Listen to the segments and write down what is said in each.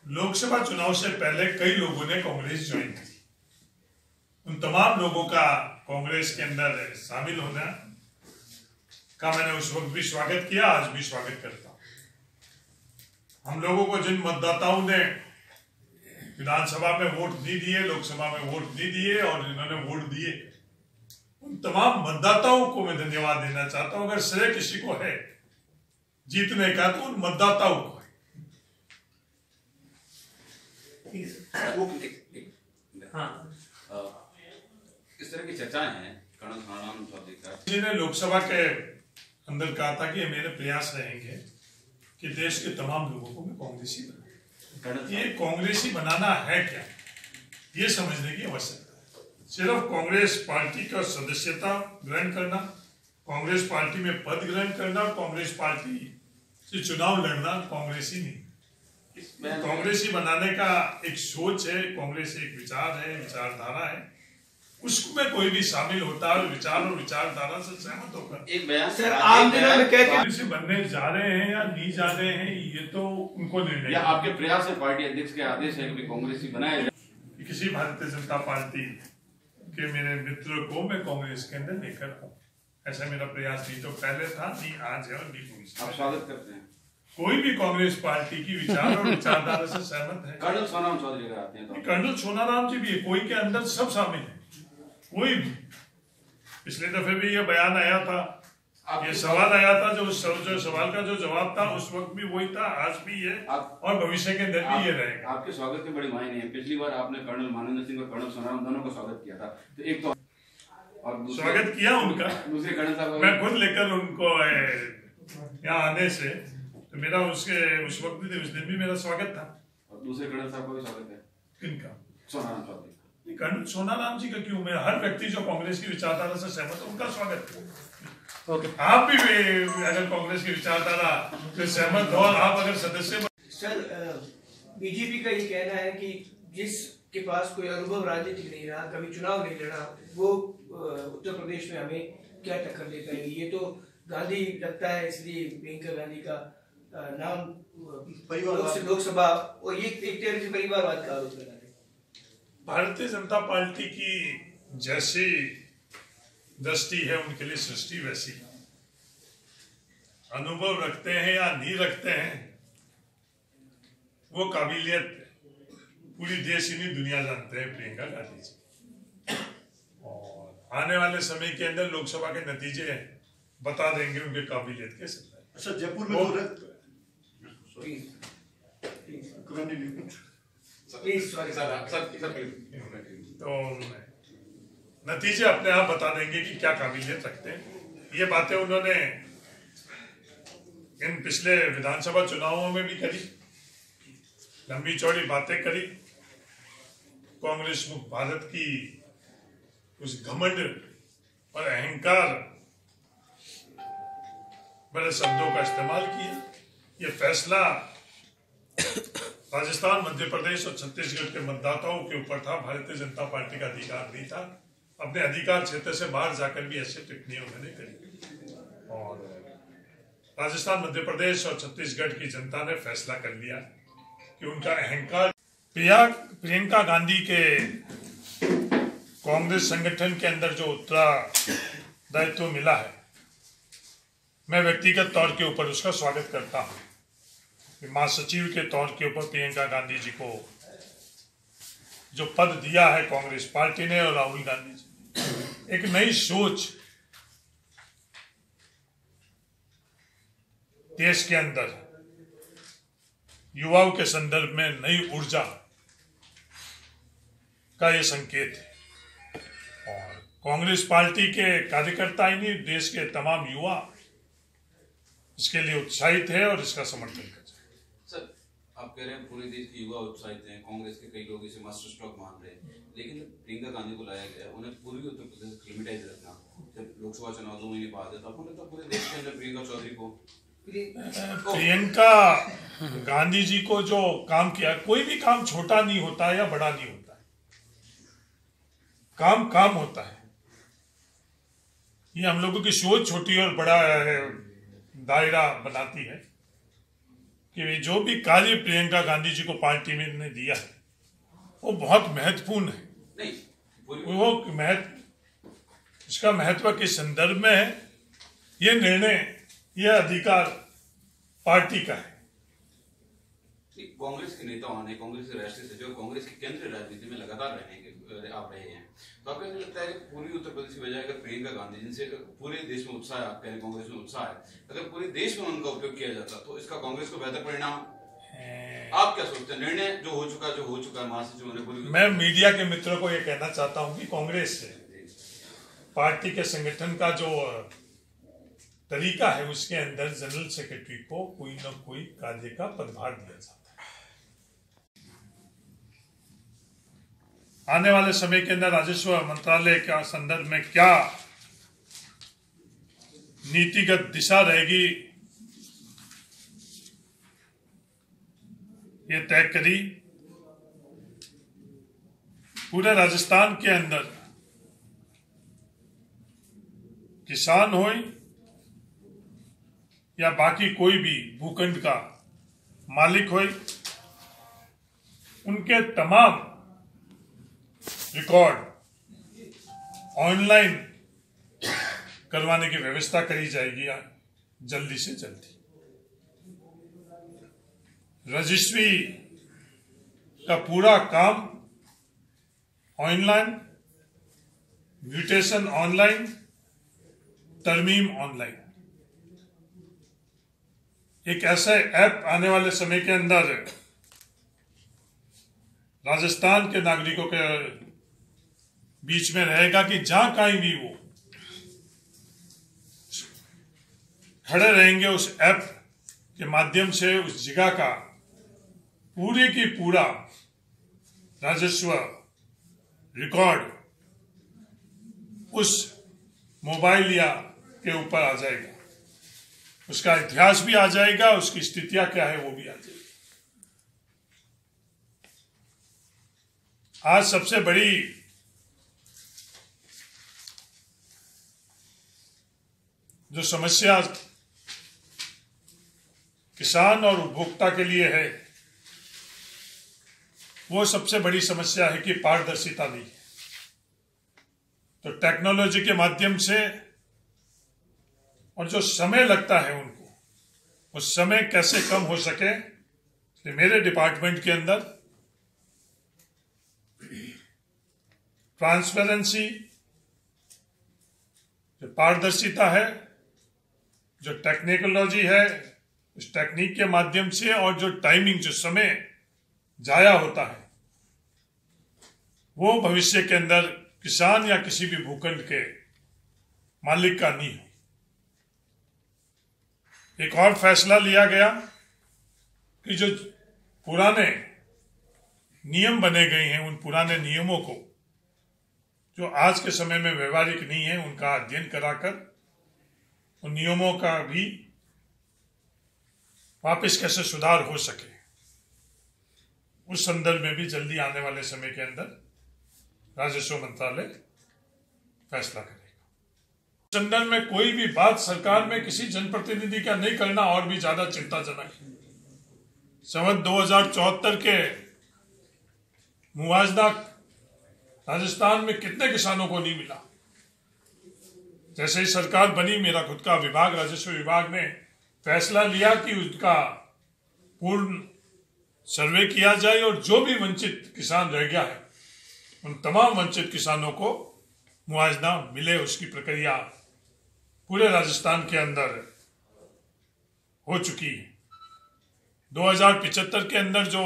लोकसभा चुनाव से पहले कई लोगों ने कांग्रेस ज्वाइन की। उन तमाम लोगों का कांग्रेस के अंदर शामिल होना का मैंने उस वक्त भी स्वागत किया, आज भी स्वागत करता हूं। हम लोगों को जिन मतदाताओं ने विधानसभा में वोट नहीं दिए, लोकसभा में वोट नहीं दिए और जिन्होंने वोट दिए, उन तमाम मतदाताओं को मैं धन्यवाद देना चाहता हूं। अगर श्रेय किसी को है जीतने का तो उन मतदाताओं को है। हाँ, इस तरह की चर्चाएं हैं कर्नल सोनाराम चौधरी का। जी ने लोकसभा के अंदर कहा था कि मेरे प्रयास रहेंगे कि देश के तमाम लोगों को मैं कांग्रेसी बनाऊं। ये कांग्रेसी बनाना है क्या, ये समझने की आवश्यकता है। सिर्फ कांग्रेस पार्टी का सदस्यता ग्रहण करना, कांग्रेस पार्टी में पद ग्रहण करना, कांग्रेस पार्टी से चुनाव लड़ना कांग्रेसी नहीं। कांग्रेसी बनाने का एक सोच है, कांग्रेस एक विचार है, विचारधारा है, उसमें कोई भी शामिल होता है और विचार और विचारधारा से सहमत होकर एक बयान सर आप कांग्रेसी बनने जा रहे हैं या नहीं जा रहे हैं, ये तो उनको निर्णय। या आपके प्रयास है, पार्टी अध्यक्ष के आदेश है कि कांग्रेसी बनाया जाए। किसी भारतीय जनता पार्टी के मेरे मित्र को मैं कांग्रेस के अंदर लेकर आऊं, ऐसा मेरा प्रयास नहीं तो पहले था, नहीं आज है और नहीं भविष्य। आप स्वागत करते हैं। कोई भी कांग्रेस पार्टी की विचार और विचारधारा से सहमत है। कर्नल सोनाराम चौधरी अगर आते हैं तो कर्नल सोनाराम जी भी है, कोई के अंदर सब शामिल है, कोई भी। पिछले दफे भी ये बयान आया था, ये सवाल आया था, जो सवाल का जो जवाब था उस वक्त भी वही था, आज भी है और भविष्य के अंदर भी ये रहेगा। आपके स्वागत के बड़े मायने हैं। पिछली बार आपने कर्नल मानवेंद्र सिंह और कर्नल सोनाराम दोनों का स्वागत किया था, तो एक तो और स्वागत किया उनका, दूसरे कर्नल साहब मैं खुद लेकर उनको यहाँ आने से, तो मेरा उसके उस वक्त भी उस दिन भी मेरा स्वागत था। और दूसरे कर्नल साहब का भी स्वागत है। किनका? सोनाराम चौधरी। कर्नल सोनाराम जी का क्यों, मैं हर व्यक्ति जो कांग्रेस की विचारधारा से सहमत है उनका स्वागत है। ओके, आप भी अगर कांग्रेस की विचारधारा से सहमत हो और आप अगर सदस्य। सर बीजेपी का ये कहना है कि जिसके पास कोई अनुभव राजनीतिक नहीं रहा, कभी चुनाव नहीं लड़ा, वो उत्तर प्रदेश में हमें क्या टक्कर दे पाएंगे। ये तो गांधी लगता है, इसलिए प्रियंका गांधी का नाम लोकसभा और ये एक तरह से परिवारवाद का आरोप लगा है। भारतीय जनता पार्टी की जैसी दृष्टि है उनके लिए सृष्टि वैसी। अनुभव रखते हैं या नहीं रखते हैं, वो काबिलियत पूरी देश ही नहीं दुनिया जानते हैं प्रियंका गांधी जी। और आने वाले समय के अंदर लोकसभा के नतीजे बता देंगे उनके काबिलियत के सत्ता। अच्छा, जयपुर में तो नतीजे अपने आप बता देंगे कि क्या काबिलियत रखते हैं। ये बातें उन्होंने इन पिछले विधानसभा चुनावों में भी करी, लंबी चौड़ी बातें करी। कांग्रेस मुक्त भारत की उस घमंड और अहंकार बड़े शब्दों का इस्तेमाल किया। ये फैसला राजस्थान, मध्य प्रदेश और छत्तीसगढ़ के मतदाताओं के ऊपर था। भारतीय जनता पार्टी का अधिकार नहीं था। अपने अधिकार क्षेत्र से बाहर जाकर भी ऐसे टिप्पणियां उन्होंने करी और राजस्थान, मध्य प्रदेश और छत्तीसगढ़ की जनता ने फैसला कर लिया कि उनका अहंकार। प्रियंका गांधी के कांग्रेस संगठन के अंदर जो उत्तरदायित्व मिला है, मैं व्यक्तिगत तौर के ऊपर उसका स्वागत करता हूं। महासचिव के तौर के ऊपर प्रियंका गांधी जी को जो पद दिया है कांग्रेस पार्टी ने और राहुल गांधी जी, एक नई सोच देश के अंदर युवाओं के संदर्भ में नई ऊर्जा का ये संकेत है। और कांग्रेस पार्टी के कार्यकर्ता ही नहीं, देश के तमाम युवा इसके लिए उत्साहित है और इसका समर्थन करते हैं। सर, आप कह रहे हैं पूरे देश के युवा उत्साहित हैं, कांग्रेस के कई लोग इसे मास्टर स्ट्रोक मान रहे हैं, लेकिन प्रियंका गांधी को लाया गया, उन्हें पूर्वी उत्तर प्रदेश क्लिमेटाइज रखना, जब लोकसभा चुनाव 2 महीने बाद है, तो आपको लगता है पूरे देश के अंदर प्रियंका चौधरी को, प्रियंका गांधी जी को जो काम किया, कोई भी काम छोटा नहीं होता या बड़ा नहीं होता है, काम काम होता है। ये हम लोगों की सोच छोटी और बड़ा दायरा बनाती है। कि जो भी कार्य प्रियंका गांधी जी को पार्टी में ने दिया है वो बहुत महत्वपूर्ण है। वो इसका महत्व के संदर्भ में है। ये निर्णय, यह अधिकार पार्टी का है। कांग्रेस के नेताओं ने, कांग्रेस के राष्ट्रीय सचिव, कांग्रेस की केंद्रीय राजनीति में लगातार आप रहे हैं, तो आपको ऐसा लगता है कि पूरी उत्तर प्रदेश की बजाय अगर प्रियंका गांधी जिनसे पूरे देश में उत्साह है, आप कह रहे कांग्रेस में उत्साह है, अगर पूरे देश में उनका उपयोग किया जाता तो इसका कांग्रेस को बेहतर परिणाम, आप क्या सोचते हैं? निर्णय जो हो चुका है महासचिव ने पूरी। मैं मीडिया के मित्रों को यह कहना चाहता हूं कि कांग्रेस पार्टी के संगठन का जो तरीका है उसके अंदर जनरल सेक्रेटरी को कोई ना कोई कार्य का पदभार दिया जाता है। आने वाले समय के अंदर राजस्व मंत्रालय के संदर्भ में क्या नीतिगत दिशा रहेगी ये तय करी। पूरे राजस्थान के अंदर किसान हो या बाकी कोई भी भूखंड का मालिक हो, उनके तमाम रिकॉर्ड ऑनलाइन करवाने की व्यवस्था करी जाएगी जल्दी से जल्दी। रजिस्ट्री का पूरा काम ऑनलाइन, म्यूटेशन ऑनलाइन, तरमीम ऑनलाइन। एक ऐसा ऐप आने वाले समय के अंदर राजस्थान के नागरिकों के बीच में रहेगा कि जहां कहीं भी वो खड़े रहेंगे, उस ऐप के माध्यम से उस जगह का पूरे की पूरा राजस्व रिकॉर्ड उस मोबाइल या के ऊपर आ जाएगा। उसका इतिहास भी आ जाएगा, उसकी स्थितियां क्या है वो भी आ जाएगी। आज सबसे बड़ी जो समस्या किसान और उपभोक्ता के लिए है, वो सबसे बड़ी समस्या है कि पारदर्शिता नहीं है। तो टेक्नोलॉजी के माध्यम से और जो समय लगता है उनको, वो समय कैसे कम हो सके, तो मेरे डिपार्टमेंट के अंदर ट्रांसपेरेंसी, जो पारदर्शिता है, जो टेक्नोलॉजी है, उस टेक्निक के माध्यम से, और जो टाइमिंग, जो समय जाया होता है, वो भविष्य के अंदर किसान या किसी भी भूखंड के मालिक का नहीं हो। एक और फैसला लिया गया कि जो पुराने नियम बने गए हैं, उन पुराने नियमों को जो आज के समय में व्यवहारिक नहीं है, उनका अध्ययन कराकर उन नियमों का भी वापस कैसे सुधार हो सके, उस संदर्भ में भी जल्दी आने वाले समय के अंदर राजस्व मंत्रालय फैसला करेगा। संदर्भ में कोई भी बात सरकार में किसी जनप्रतिनिधि का नहीं करना और भी ज्यादा चिंताजनक है। संवत 2074 के मुआवजा राजस्थान में कितने किसानों को नहीं मिला। जैसे ही सरकार बनी, मेरा खुद का विभाग, राजस्व विभाग ने फैसला लिया कि उसका पूर्ण सर्वे किया जाए और जो भी वंचित किसान रह गया है, उन तमाम वंचित किसानों को मुआवजा मिले। उसकी प्रक्रिया पूरे राजस्थान के अंदर हो चुकी है। 2075 के अंदर जो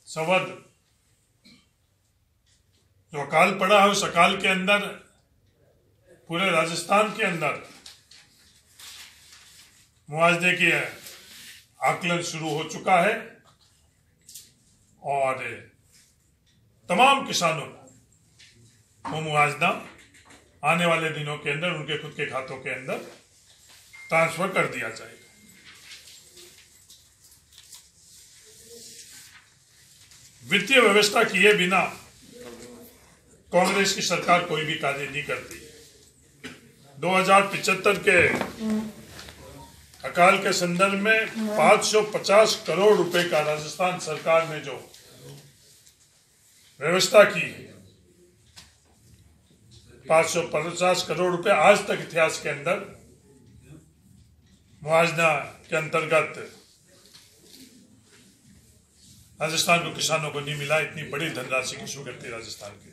संवत जो अकाल पड़ा है, उस अकाल के अंदर पूरे राजस्थान के अंदर मुआवजे के आकलन शुरू हो चुका है और तमाम किसानों को मुआवजा आने वाले दिनों के अंदर उनके खुद के खातों के अंदर ट्रांसफर कर दिया जाएगा। वित्तीय व्यवस्था किए बिना कांग्रेस की सरकार कोई भी कार्य नहीं करती। 2075 के अकाल के संदर्भ में 550 करोड़ रुपए का राजस्थान सरकार ने जो व्यवस्था की है, 550 करोड़ रुपए आज तक इतिहास के अंदर मुआवजा के अंतर्गत राजस्थान को किसानों को नहीं मिला। इतनी बड़ी धनराशि की स्वीकृति राजस्थान की।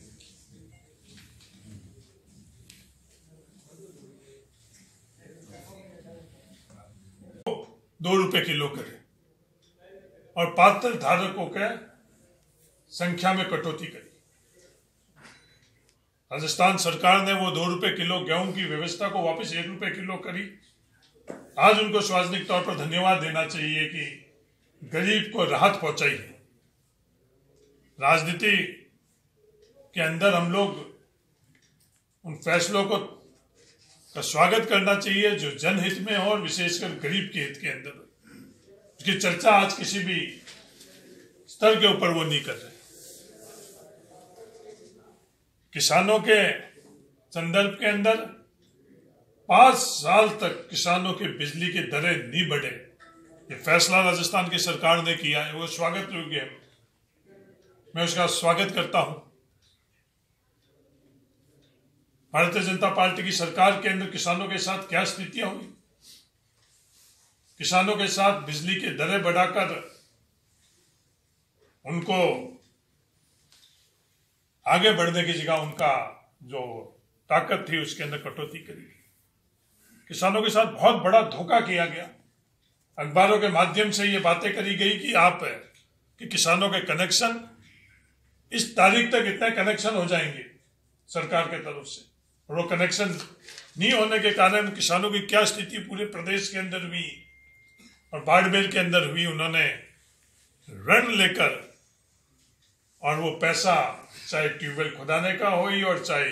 ₹2 किलो करे और पात्र धारकों के संख्या में कटौती करी। राजस्थान सरकार ने वो ₹2 किलो गेहूं की व्यवस्था को वापस ₹1 किलो करी। आज उनको सार्वजनिक तौर पर धन्यवाद देना चाहिए कि गरीब को राहत पहुंचाई है। राजनीति के अंदर हम लोग उन फैसलों को का स्वागत करना चाहिए जो जनहित में हो और विशेषकर गरीब के हित के अंदर। उसकी चर्चा आज किसी भी स्तर के ऊपर वो नहीं कर रहे। किसानों के संदर्भ के अंदर 5 साल तक किसानों की बिजली की दरें नहीं बढ़े, ये फैसला राजस्थान की सरकार ने किया है, वो स्वागत योग्य है। मैं उसका स्वागत करता हूं। भारतीय जनता पार्टी की सरकार के अंदर किसानों के साथ क्या स्थितियां हुई, किसानों के साथ बिजली की दरें बढ़ाकर उनको आगे बढ़ने की जगह उनका जो ताकत थी उसके अंदर कटौती करी। किसानों के साथ बहुत बड़ा धोखा किया गया। अखबारों के माध्यम से ये बातें करी गई कि किसानों के कनेक्शन इस तारीख तक इतने कनेक्शन हो जाएंगे सरकार के तरफ से, और वो कनेक्शन नहीं होने के कारण किसानों की क्या स्थिति पूरे प्रदेश के अंदर हुई और बाड़मेर के अंदर हुई। उन्होंने ऋण लेकर और वो पैसा चाहे ट्यूबवेल खुदाने का हो और चाहे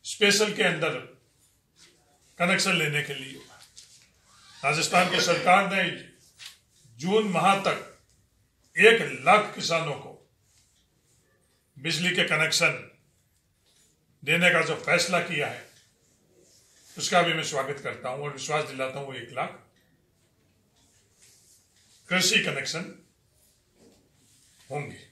स्पेशल के अंदर कनेक्शन लेने के लिए, राजस्थान की सरकार ने जून माह तक 1 लाख किसानों को बिजली के कनेक्शन देने का जो फैसला किया है उसका भी मैं स्वागत करता हूं और विश्वास दिलाता हूं 1 लाख कृषि कनेक्शन होंगे।